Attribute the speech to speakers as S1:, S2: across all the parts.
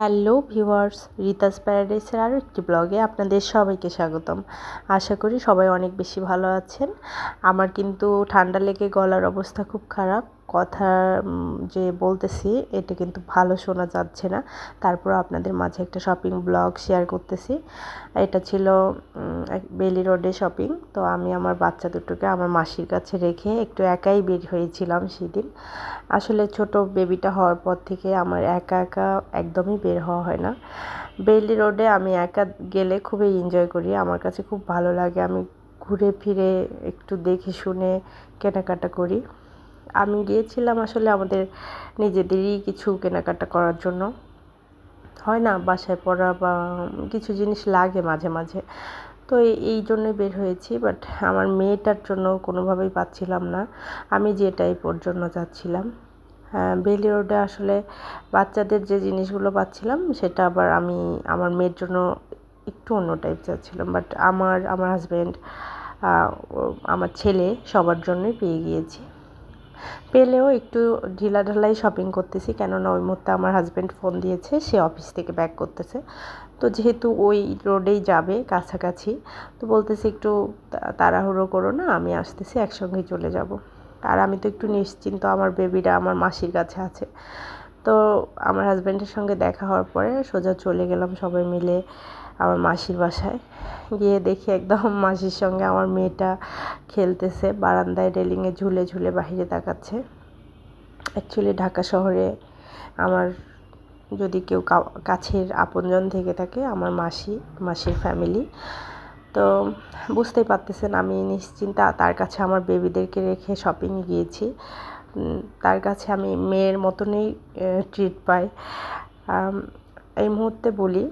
S1: Hello viewers, রিতাস প্যারাডাইসের আরও একটি ব্লগে আপনাদের সবাইকে স্বাগতম। আশা করি সবাই অনেক বেশি ভালো আছেন। আমার কিন্তু ঠান্ডা লেগে গলার অবস্থা খুব খারাপ। কথা যে বলতেছি এটা কিন্তু ভালো শোনা যাচ্ছে না। তারপর আপনাদের মাঝে একটা শপিং ব্লগ শেয়ার করতেছি। এটা ছিল বেলি রোডে শপিং। তো আমি আমার বাচ্চা দুটোকে আমার মাসির কাছে রেখে একটু একাই বের হয়েছিলাম সেদিন। আসলে ছোট বেবিটা হওয়ার পর থেকে আমার একা একা একদমই বের হওয়া হয় না। বেইলি রোডে আমি একা গেলে খুবই এনজয় করি, আমার কাছে খুব ভালো লাগে। আমি ঘুরে ফিরে একটু দেখে শুনে কেনাকাটা করি। আমি গিয়েছিলাম আসলে আমাদের নিজেদেরই কিছু কেনাকাটা করার জন্য। হয় না, বাসায় পড়া বা কিছু জিনিস লাগে মাঝে মাঝে, তো এই জন্যই বের হয়েছি। বাট আমার মেয়েটার জন্য কোনোভাবেই পাচ্ছিলাম না। আমি যে টাইপ ওর জন্য যাচ্ছিলাম। বেইলি রোডে আসলে বাচ্চাদের যে জিনিসগুলো পাচ্ছিলাম সেটা আবার আমি আমার মেয়ের জন্য একটু অন্য টাইপ চাচ্ছিলাম। বাট আমার হাজব্যান্ড, আমার ছেলে সবার জন্যই পেয়ে গিয়েছি। পেলেও একটু ঢিলাঢালাই শপিং করতেছি, কেননা ওই মুহূর্তে আমার হাজব্যান্ড ফোন দিয়েছে, সে অফিস থেকে ব্যাক করতেছে। তো যেহেতু ওই রোডেই যাবে কাছাকাছি, তো বলতেছি একটু তাড়াহুড়ো করো না, আমি আসতেছি, একসঙ্গেই চলে যাব। আর আমি তো একটু নিশ্চিন্ত, আমার বেবিটা আমার মাসির কাছে আছে। তো আমার হাজব্যান্ডের সঙ্গে দেখা হওয়ার পরে সোজা চলে গেলাম সবাই মিলে আমার মাসির বাসায়। গিয়ে দেখি একদম মাসির সঙ্গে আমার মেয়েটা খেলতেছে, বারান্দায় রেলিংয়ে ঝুলে ঝুলে বাহিরে তাকাচ্ছে। অ্যাকচুয়ালি ঢাকা শহরে আমার যদি কেউ কাছের আপনজন থেকে থাকে, আমার মাসির ফ্যামিলি। তো বুঝতেই পারতেছেন আমি নিশ্চিন্তা তার কাছে আমার বেবিদেরকে রেখে শপিংয়ে গিয়েছি। তার কাছে আমি মেয়ের মতনই ট্রিট পাই। এই মুহূর্তে বলি,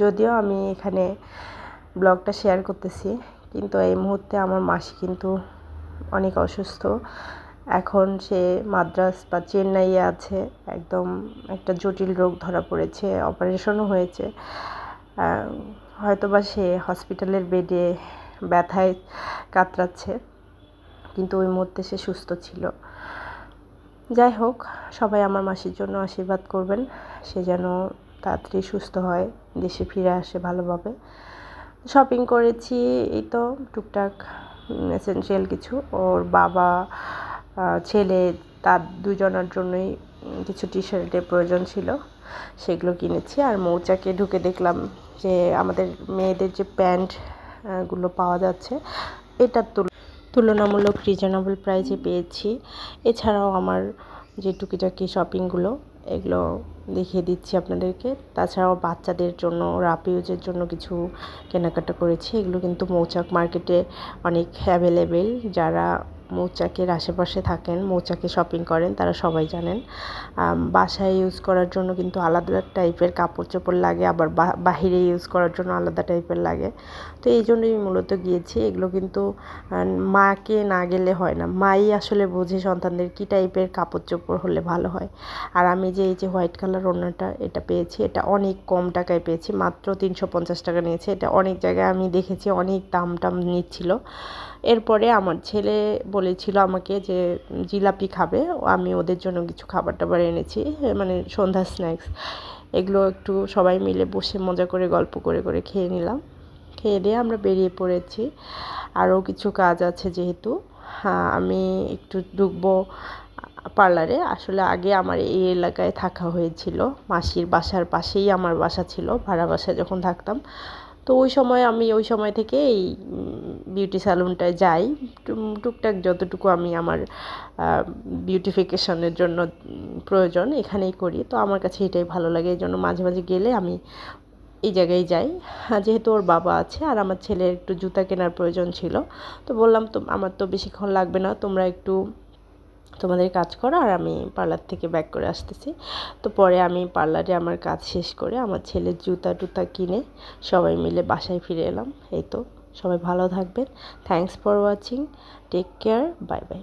S1: যদিও আমি এখানে ব্লগটা শেয়ার করতেছি, কিন্তু এই মুহূর্তে আমার মাসি কিন্তু অনেক অসুস্থ। এখন সে মাদ্রাজ বা চেন্নাইয়ে আছে। একদম একটা জটিল রোগ ধরা পড়েছে, অপারেশনও হয়েছে। হয়তোবা সে হসপিটালের বেডে ব্যথায় কাতরাচ্ছে, কিন্তু ওই মুহূর্তে সে সুস্থ ছিল। যাই হোক, সবাই আমার মাসির জন্য আশীর্বাদ করবেন, সে যেন তাড়াতাড়ি সুস্থ হয়, দেশে ফিরে আসে ভালোভাবে। শপিং করেছি এই তো টুকটাক এসেনশিয়াল কিছু। ওর বাবা, ছেলে, তার দুজনের জন্যই কিছু টি শার্টের প্রয়োজন ছিল, সেগুলো কিনেছি। আর মৌচাকে ঢুকে দেখলাম যে আমাদের মেয়েদের যে প্যান্টগুলো পাওয়া যাচ্ছে, এটার তুলনামূলক রিজনেবল প্রাইসে পেয়েছি। এছাড়াও আমার যে টুকিটাকি শপিংগুলো, এগুলো দেখিয়ে দিচ্ছি আপনাদেরকে। তাছাড়াও বাচ্চাদের জন্য রাফ ইউজের জন্য কিছু কেনাকাটা করেছি। এগুলো কিন্তু মৌচাক মার্কেটে অনেক অ্যাভেলেবেল। যারা মৌচাকের আশেপাশে থাকেন, মৌচাকে শপিং করেন, তারা সবাই জানেন। বাসায় ইউজ করার জন্য কিন্তু আলাদা টাইপের কাপড় চোপড় লাগে, আবার বাহিরে ইউজ করার জন্য আলাদা টাইপের লাগে। তো এই জন্যই মূলত গিয়েছি। এগুলো কিন্তু মাকে না গেলে হয় না, মাই আসলে বোঝে সন্তানদের কী টাইপের কাপড় চোপড় হলে ভালো হয়। আর আমি যে এই যে হোয়াইট কালার ওড়নাটা এটা পেয়েছি, এটা অনেক কম টাকায় পেয়েছি, মাত্র 350 টাকা নিয়েছে। এটা অনেক জায়গায় আমি দেখেছি অনেক দাম নিচ্ছিল। এরপরে আমার ছেলে বলেছিল আমাকে যে জিলাপি খাবে, আমি ওদের জন্য কিছু খাবার টাবার এনেছি, মানে সন্ধ্যা স্ন্যাক্স। এগুলো একটু সবাই মিলে বসে মজা করে গল্প করে করে খেয়ে নিলাম। খেয়ে দিয়ে আমরা বেরিয়ে পড়েছি। আরও কিছু কাজ আছে যেহেতু। আমি একটু ঢুকবো পার্লারে। আসলে আগে আমার এই এলাকায় থাকা হয়েছিল, মাসির বাসার পাশেই আমার বাসা ছিল, ভাড়া বাসায় যখন থাকতাম। তো ওই সময় থেকে এই বিউটি স্যালুনটায় যাই, টুকটাক যতটুকু আমি আমার বিউটিফিকেশনের জন্য প্রয়োজন এখানেই করি। তো আমার কাছে এটাই ভালো লাগে, এই জন্য মাঝে মাঝে গেলে আমি এই জায়গায় যাই। যেহেতু ওর বাবা আছে আর আমার ছেলের একটু জুতা কেনার প্রয়োজন ছিল, তো বললাম তো আমার তো বেশিক্ষণ লাগবে না, তোমরা একটু তোমাদের কাজ করো, আর আমি পার্লার থেকে ব্যাক করে আসতেছি। তো পরে আমি পার্লারে আমার কাজ শেষ করে আমার ছেলের জুতা টুতা কিনে সবাই মিলে বাসায় ফিরে এলাম। এই তো, সবাই ভালো থাকবেন। Thanks for watching, take care, bye by.